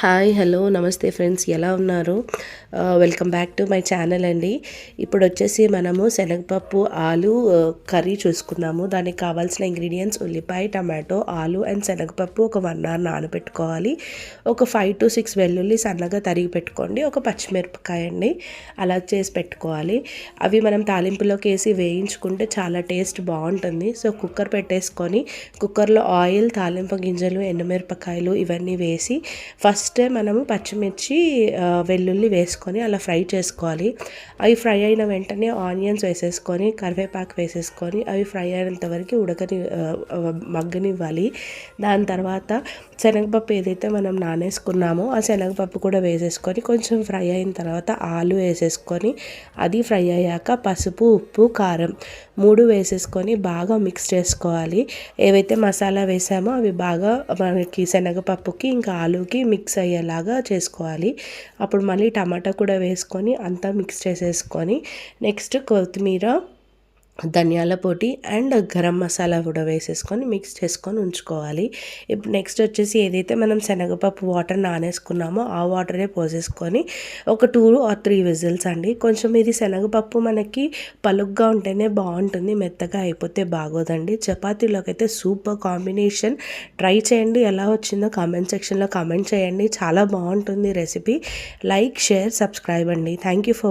Hi hello నమస్తే friends, ఎలా ఉన్నారు? Welcome back to my channel అండి. ఇప్పుడు వచ్చేసి మనము శనగపప్పు ఆలు కర్రీ చూసుకుందాము. దానికి కావాల్సిన ఇంగ్రీడియంట్స్ ఉల్లిపాయ, టమాటో, ఆలు అండ్ శనగపప్పు ఒక 1 అవర్ నానబెట్టుకోవాలి. ఒక 5 to 6 వెల్లుల్లి సన్నగా తరిగి పెట్టుకోండి. ఒక పచ్చిమిరపకాయ అండి, అలా చేసి పెట్టుకోవాలి. అవి మనం తాలింపులోకి వేసి వేయించుకుంటే చాలా టేస్ట్ బాగుంటుంది. సో కుక్కర్ పెట్టేసుకొని కుక్కర్లో ఆయిల్, తాలింపు గింజలు, ఎండుమిరపకాయలు ఇవన్నీ వేసి ఫస్ట్ మనము పచ్చిమిర్చి, వెల్లుల్లి వేసుకొని అలా ఫ్రై చేసుకోవాలి. అవి ఫ్రై అయిన వెంటనే ఆనియన్స్ వేసేసుకొని కరివేపాకు వేసేసుకొని అవి ఫ్రై అయినంత వరకు మగ్గనివ్వాలి. దాని తర్వాత శనగపప్పు ఏదైతే మనం నానేసుకున్నామో ఆ శనగపప్పు కూడా వేసేసుకొని కొంచెం ఫ్రై అయిన తర్వాత ఆలు వేసేసుకొని అది ఫ్రై అయ్యాక పసుపు, ఉప్పు, కారం 3 వేసేసుకొని బాగా మిక్స్ చేసుకోవాలి. ఏవైతే మసాలా వేసామో అవి బాగా మనకి శనగపప్పుకి ఇంకా ఆలుకి మిక్స్ అయ్యేలాగా చేసుకోవాలి. అప్పుడు మళ్ళీ టమాటా కూడా వేసుకొని అంతా మిక్స్ చేసేసుకొని నెక్స్ట్ కొత్తిమీర, ధనియాల పొడి అండ్ గరం మసాలా కూడా వేసేసుకొని మిక్స్ చేసుకొని ఉంచుకోవాలి. ఇప్పుడు నెక్స్ట్ వచ్చేసి ఏదైతే మనం శనగపప్పు వాటర్ నానేసుకున్నామో ఆ వాటరే పోసేసుకొని ఒక 2 or 3 విజిల్స్ అండి. కొంచెం ఇది శనగపప్పు మనకి పలుగ్గా ఉంటేనే బాగుంటుంది, మెత్తగా అయిపోతే బాగోదండి. చపాతీలోకి అయితే సూపర్ కాంబినేషన్. ట్రై చేయండి, ఎలా వచ్చిందో కామెంట్ సెక్షన్లో కామెంట్ చేయండి. చాలా బాగుంటుంది రెసిపీ. లైక్, షేర్, సబ్స్క్రైబ్ అండి. Thank you for